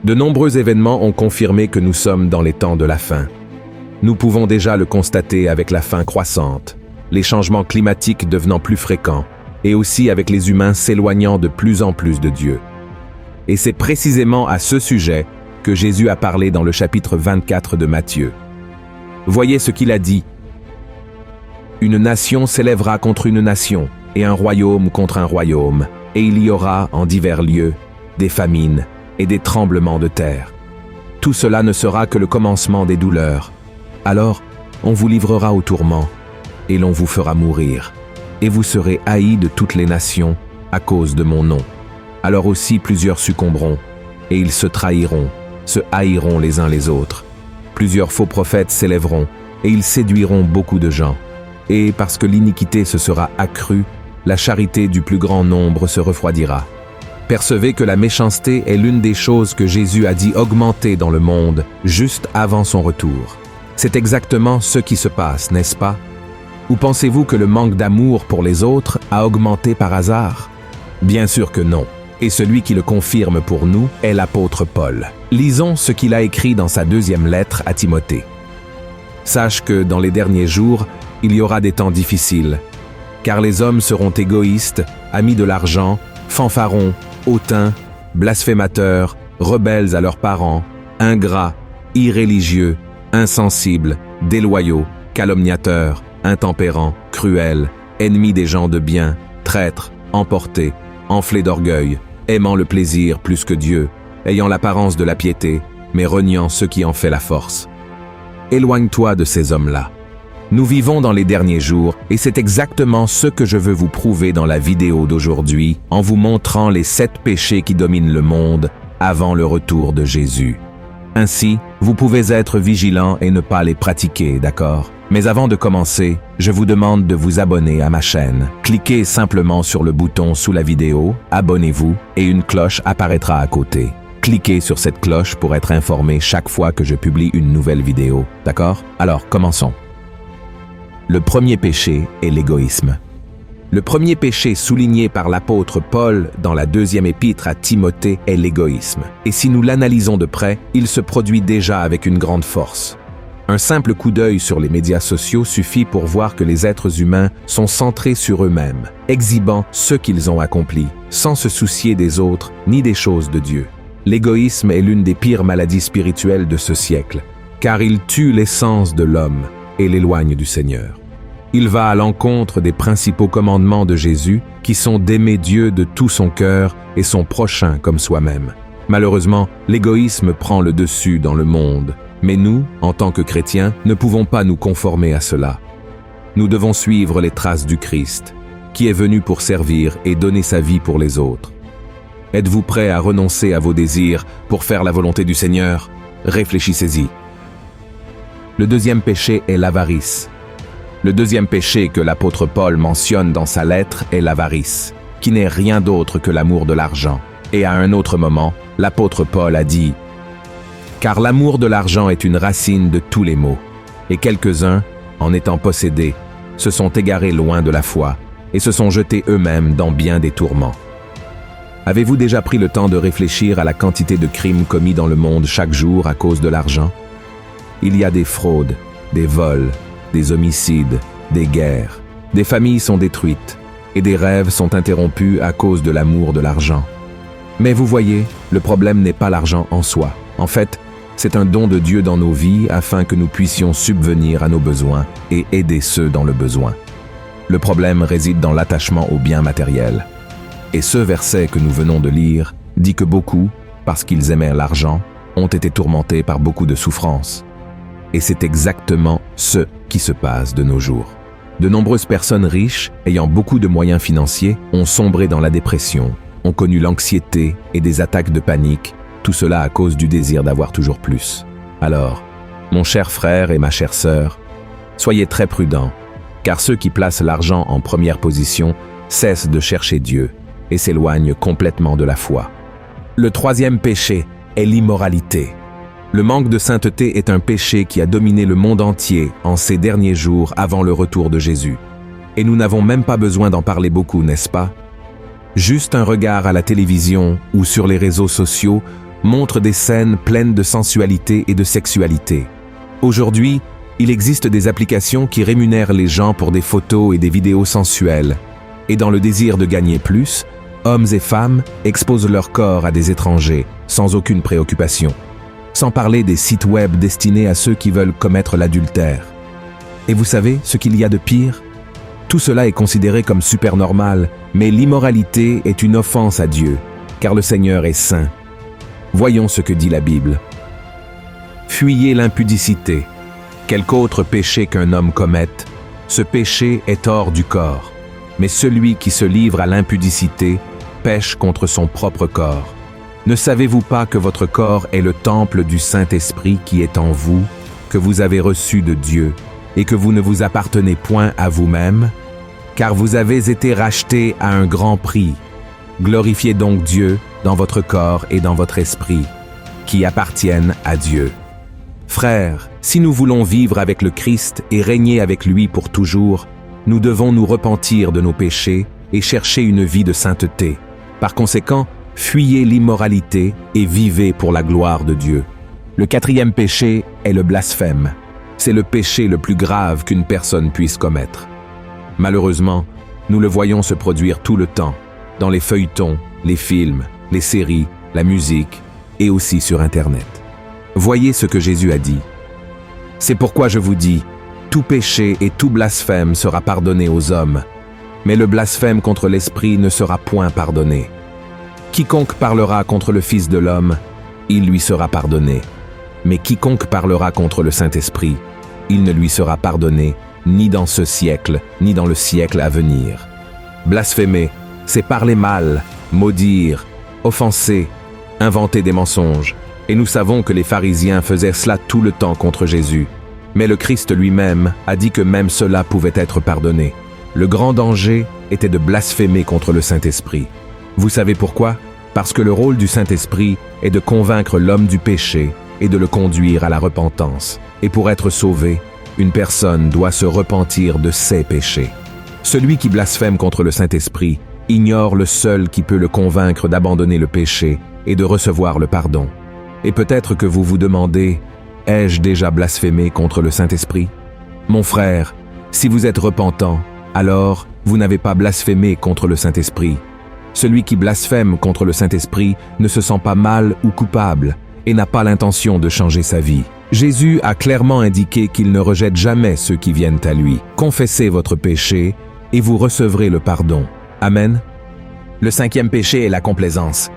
De nombreux événements ont confirmé que nous sommes dans les temps de la fin. Nous pouvons déjà le constater avec la faim croissante, les changements climatiques devenant plus fréquents, et aussi avec les humains s'éloignant de plus en plus de Dieu. Et c'est précisément à ce sujet que Jésus a parlé dans le chapitre 24 de Matthieu. Voyez ce qu'il a dit. « Une nation s'élèvera contre une nation, et un royaume contre un royaume, et il y aura, en divers lieux, des famines et des tremblements de terre. Tout cela ne sera que le commencement des douleurs. Alors, on vous livrera au tourment, et l'on vous fera mourir, et vous serez haïs de toutes les nations à cause de mon nom. Alors aussi plusieurs succomberont, et ils se trahiront, se haïront les uns les autres. Plusieurs faux prophètes s'élèveront, et ils séduiront beaucoup de gens. Et parce que l'iniquité se sera accrue, la charité du plus grand nombre se refroidira. Percevez que la méchanceté est l'une des choses que Jésus a dit augmenter dans le monde juste avant son retour. C'est exactement ce qui se passe, n'est-ce pas? Ou pensez-vous que le manque d'amour pour les autres a augmenté par hasard? Bien sûr que non. Et celui qui le confirme pour nous est l'apôtre Paul. Lisons ce qu'il a écrit dans sa deuxième lettre à Timothée. Sache que dans les derniers jours, il y aura des temps difficiles, car les hommes seront égoïstes, amis de l'argent, fanfarons, hautains, blasphémateurs, rebelles à leurs parents, ingrats, irréligieux, insensibles, déloyaux, calomniateurs, intempérants, cruels, ennemis des gens de bien, traîtres, emportés, enflés d'orgueil, aimant le plaisir plus que Dieu, ayant l'apparence de la piété, mais reniant ce qui en fait la force. Éloigne-toi de ces hommes-là. Nous vivons dans les derniers jours et c'est exactement ce que je veux vous prouver dans la vidéo d'aujourd'hui en vous montrant les 7 péchés qui dominent le monde avant le retour de Jésus. Ainsi, vous pouvez être vigilants et ne pas les pratiquer, d'accord? Mais avant de commencer, je vous demande de vous abonner à ma chaîne. Cliquez simplement sur le bouton sous la vidéo, abonnez-vous et une cloche apparaîtra à côté. Cliquez sur cette cloche pour être informé chaque fois que je publie une nouvelle vidéo, d'accord? Alors, commençons. Le premier péché est l'égoïsme. Le premier péché souligné par l'apôtre Paul dans la deuxième épître à Timothée est l'égoïsme. Et si nous l'analysons de près, il se produit déjà avec une grande force. Un simple coup d'œil sur les médias sociaux suffit pour voir que les êtres humains sont centrés sur eux-mêmes, exhibant ce qu'ils ont accompli, sans se soucier des autres ni des choses de Dieu. L'égoïsme est l'une des pires maladies spirituelles de ce siècle, car il tue l'essence de l'homme et l'éloigne du Seigneur. Il va à l'encontre des principaux commandements de Jésus, qui sont d'aimer Dieu de tout son cœur et son prochain comme soi-même. Malheureusement, l'égoïsme prend le dessus dans le monde, mais nous, en tant que chrétiens, ne pouvons pas nous conformer à cela. Nous devons suivre les traces du Christ, qui est venu pour servir et donner sa vie pour les autres. Êtes-vous prêt à renoncer à vos désirs pour faire la volonté du Seigneur? Réfléchissez-y. Le deuxième péché est l'avarice. Le deuxième péché que l'apôtre Paul mentionne dans sa lettre est l'avarice, qui n'est rien d'autre que l'amour de l'argent. Et à un autre moment, l'apôtre Paul a dit « Car l'amour de l'argent est une racine de tous les maux, et quelques-uns, en étant possédés, se sont égarés loin de la foi, et se sont jetés eux-mêmes dans bien des tourments. » Avez-vous déjà pris le temps de réfléchir à la quantité de crimes commis dans le monde chaque jour à cause de l'argent? Il y a des fraudes, des vols, des homicides, des guerres. Des familles sont détruites et des rêves sont interrompus à cause de l'amour de l'argent. Mais vous voyez, le problème n'est pas l'argent en soi. En fait, c'est un don de Dieu dans nos vies afin que nous puissions subvenir à nos besoins et aider ceux dans le besoin. Le problème réside dans l'attachement aux biens matériels. Et ce verset que nous venons de lire dit que beaucoup, parce qu'ils aimèrent l'argent, ont été tourmentés par beaucoup de souffrances. Et c'est exactement ce qui se passe de nos jours. De nombreuses personnes riches, ayant beaucoup de moyens financiers, ont sombré dans la dépression, ont connu l'anxiété et des attaques de panique, tout cela à cause du désir d'avoir toujours plus. Alors, mon cher frère et ma chère sœur, soyez très prudents, car ceux qui placent l'argent en première position cessent de chercher Dieu et s'éloignent complètement de la foi. Le troisième péché est l'immoralité. Le manque de sainteté est un péché qui a dominé le monde entier en ces derniers jours avant le retour de Jésus. Et nous n'avons même pas besoin d'en parler beaucoup, n'est-ce pas? Juste un regard à la télévision ou sur les réseaux sociaux montrent des scènes pleines de sensualité et de sexualité. Aujourd'hui, il existe des applications qui rémunèrent les gens pour des photos et des vidéos sensuelles. Et dans le désir de gagner plus, hommes et femmes exposent leur corps à des étrangers, sans aucune préoccupation. Sans parler des sites web destinés à ceux qui veulent commettre l'adultère. Et vous savez ce qu'il y a de pire? Tout cela est considéré comme super normal, mais l'immoralité est une offense à Dieu, car le Seigneur est saint. Voyons ce que dit la Bible. Fuyez l'impudicité. Quelque autre péché qu'un homme commette, ce péché est hors du corps. Mais celui qui se livre à l'impudicité pêche contre son propre corps. Ne savez-vous pas que votre corps est le temple du Saint-Esprit qui est en vous, que vous avez reçu de Dieu, et que vous ne vous appartenez point à vous-même, car vous avez été rachetés à un grand prix. Glorifiez donc Dieu dans votre corps et dans votre esprit, qui appartiennent à Dieu. Frères, si nous voulons vivre avec le Christ et régner avec lui pour toujours, nous devons nous repentir de nos péchés et chercher une vie de sainteté. Par conséquent, fuyez l'immoralité et vivez pour la gloire de Dieu. Le 4e péché est le blasphème. C'est le péché le plus grave qu'une personne puisse commettre. Malheureusement, nous le voyons se produire tout le temps, dans les feuilletons, les films, les séries, la musique et aussi sur Internet. Voyez ce que Jésus a dit. C'est pourquoi je vous dis, tout péché et tout blasphème sera pardonné aux hommes, mais le blasphème contre l'Esprit ne sera point pardonné. Quiconque parlera contre le Fils de l'homme, il lui sera pardonné. Mais quiconque parlera contre le Saint-Esprit, il ne lui sera pardonné, ni dans ce siècle, ni dans le siècle à venir. Blasphémer, c'est parler mal, maudire, offenser, inventer des mensonges. Et nous savons que les pharisiens faisaient cela tout le temps contre Jésus. Mais le Christ lui-même a dit que même cela pouvait être pardonné. Le grand danger était de blasphémer contre le Saint-Esprit. Vous savez pourquoi? Parce que le rôle du Saint-Esprit est de convaincre l'homme du péché et de le conduire à la repentance. Et pour être sauvé, une personne doit se repentir de ses péchés. Celui qui blasphème contre le Saint-Esprit ignore le seul qui peut le convaincre d'abandonner le péché et de recevoir le pardon. Et peut-être que vous vous demandez, ai-je déjà blasphémé contre le Saint-Esprit? Mon frère, si vous êtes repentant, alors vous n'avez pas blasphémé contre le Saint-Esprit. Celui qui blasphème contre le Saint-Esprit ne se sent pas mal ou coupable et n'a pas l'intention de changer sa vie. Jésus a clairement indiqué qu'il ne rejette jamais ceux qui viennent à lui. Confessez votre péché et vous recevrez le pardon. Amen. Le 5e péché est la complaisance.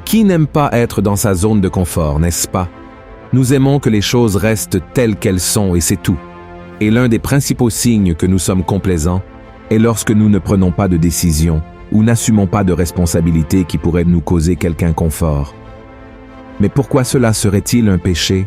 Qui n'aime pas être dans sa zone de confort, n'est-ce pas? Nous aimons que les choses restent telles qu'elles sont et c'est tout. Et l'un des principaux signes que nous sommes complaisants est lorsque nous ne prenons pas de décision ou n'assumons pas de responsabilité qui pourrait nous causer quelque inconfort. Mais pourquoi cela serait-il un péché?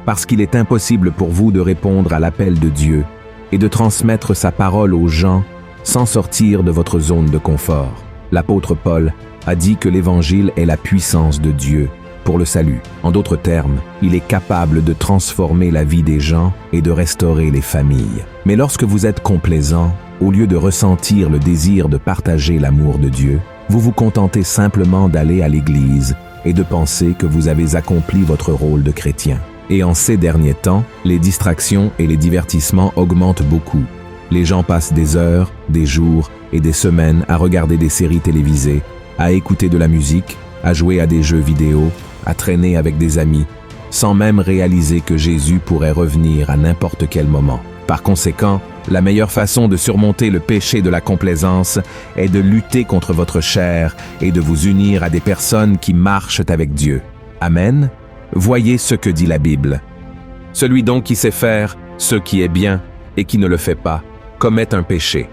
Parce qu'il est impossible pour vous de répondre à l'appel de Dieu et de transmettre sa parole aux gens sans sortir de votre zone de confort. L'apôtre Paul a dit que l'Évangile est la puissance de Dieu pour le salut. En d'autres termes, il est capable de transformer la vie des gens et de restaurer les familles. Mais lorsque vous êtes complaisant, au lieu de ressentir le désir de partager l'amour de Dieu, vous vous contentez simplement d'aller à l'église et de penser que vous avez accompli votre rôle de chrétien. Et en ces derniers temps, les distractions et les divertissements augmentent beaucoup. Les gens passent des heures, des jours et des semaines à regarder des séries télévisées, à écouter de la musique, à jouer à des jeux vidéo, à traîner avec des amis, sans même réaliser que Jésus pourrait revenir à n'importe quel moment. Par conséquent, la meilleure façon de surmonter le péché de la complaisance est de lutter contre votre chair et de vous unir à des personnes qui marchent avec Dieu. Amen. Voyez ce que dit la Bible. Celui donc qui sait faire ce qui est bien et qui ne le fait pas commet un péché.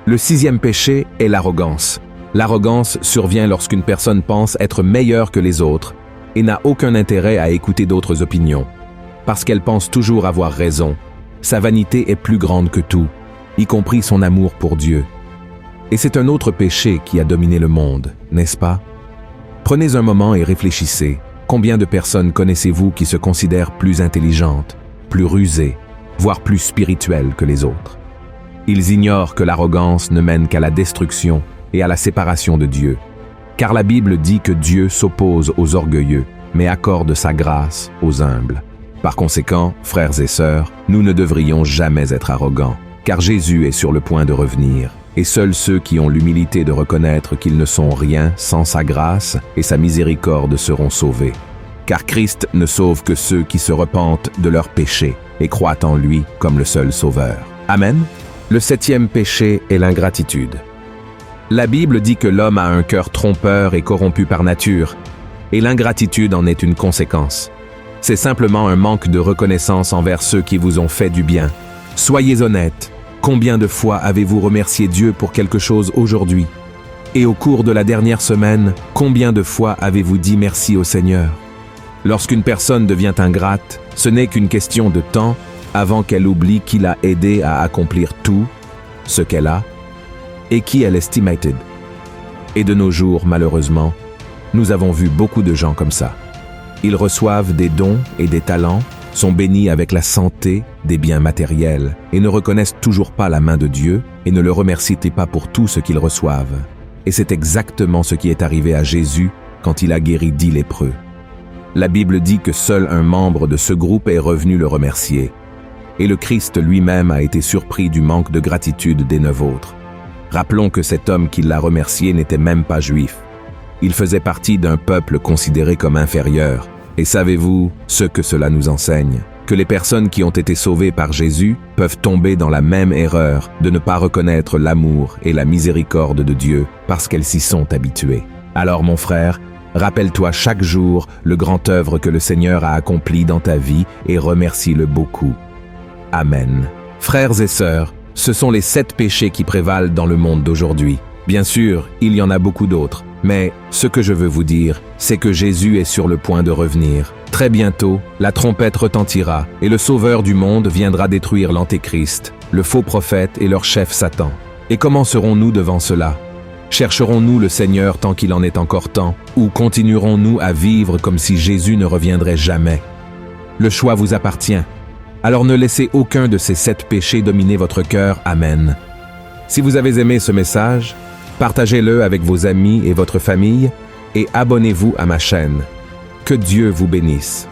Le 6e péché est l'arrogance. L'arrogance survient lorsqu'une personne pense être meilleure que les autres et n'a aucun intérêt à écouter d'autres opinions. Parce qu'elle pense toujours avoir raison, sa vanité est plus grande que tout, y compris son amour pour Dieu. Et c'est un autre péché qui a dominé le monde, n'est-ce pas? Prenez un moment et réfléchissez. Combien de personnes connaissez-vous qui se considèrent plus intelligentes, plus rusées, voire plus spirituelles que les autres? Ils ignorent que l'arrogance ne mène qu'à la destruction et à la séparation de Dieu. Car la Bible dit que Dieu s'oppose aux orgueilleux, mais accorde sa grâce aux humbles. Par conséquent, frères et sœurs, nous ne devrions jamais être arrogants, car Jésus est sur le point de revenir, et seuls ceux qui ont l'humilité de reconnaître qu'ils ne sont rien sans sa grâce et sa miséricorde seront sauvés. Car Christ ne sauve que ceux qui se repentent de leurs péchés et croient en lui comme le seul sauveur. Amen. Le 7e péché est l'ingratitude. La Bible dit que l'homme a un cœur trompeur et corrompu par nature, et l'ingratitude en est une conséquence. C'est simplement un manque de reconnaissance envers ceux qui vous ont fait du bien. Soyez honnêtes, combien de fois avez-vous remercié Dieu pour quelque chose aujourd'hui? Et au cours de la dernière semaine, combien de fois avez-vous dit merci au Seigneur? Lorsqu'une personne devient ingrate, ce n'est qu'une question de temps avant qu'elle oublie qui l'a aidé à accomplir tout ce qu'elle a et qui elle estimated. Et de nos jours, malheureusement, nous avons vu beaucoup de gens comme ça. Ils reçoivent des dons et des talents, sont bénis avec la santé, des biens matériels, et ne reconnaissent toujours pas la main de Dieu et ne le remercient pas pour tout ce qu'ils reçoivent. Et c'est exactement ce qui est arrivé à Jésus quand il a guéri 10 lépreux. La Bible dit que seul un membre de ce groupe est revenu le remercier. Et le Christ lui-même a été surpris du manque de gratitude des 9 autres. Rappelons que cet homme qui l'a remercié n'était même pas juif. Il faisait partie d'un peuple considéré comme inférieur. Et savez-vous ce que cela nous enseigne? Que les personnes qui ont été sauvées par Jésus peuvent tomber dans la même erreur de ne pas reconnaître l'amour et la miséricorde de Dieu parce qu'elles s'y sont habituées. Alors mon frère, rappelle-toi chaque jour le grand œuvre que le Seigneur a accompli dans ta vie et remercie-le beaucoup. Amen. Frères et sœurs, ce sont les 7 péchés qui prévalent dans le monde d'aujourd'hui. Bien sûr, il y en a beaucoup d'autres, mais ce que je veux vous dire, c'est que Jésus est sur le point de revenir. Très bientôt, la trompette retentira et le Sauveur du monde viendra détruire l'Antéchrist, le faux prophète et leur chef Satan. Et comment serons-nous devant cela? Chercherons-nous le Seigneur tant qu'il en est encore temps, ou continuerons-nous à vivre comme si Jésus ne reviendrait jamais? Le choix vous appartient. Alors ne laissez aucun de ces 7 péchés dominer votre cœur. Amen. Si vous avez aimé ce message, partagez-le avec vos amis et votre famille et abonnez-vous à ma chaîne. Que Dieu vous bénisse.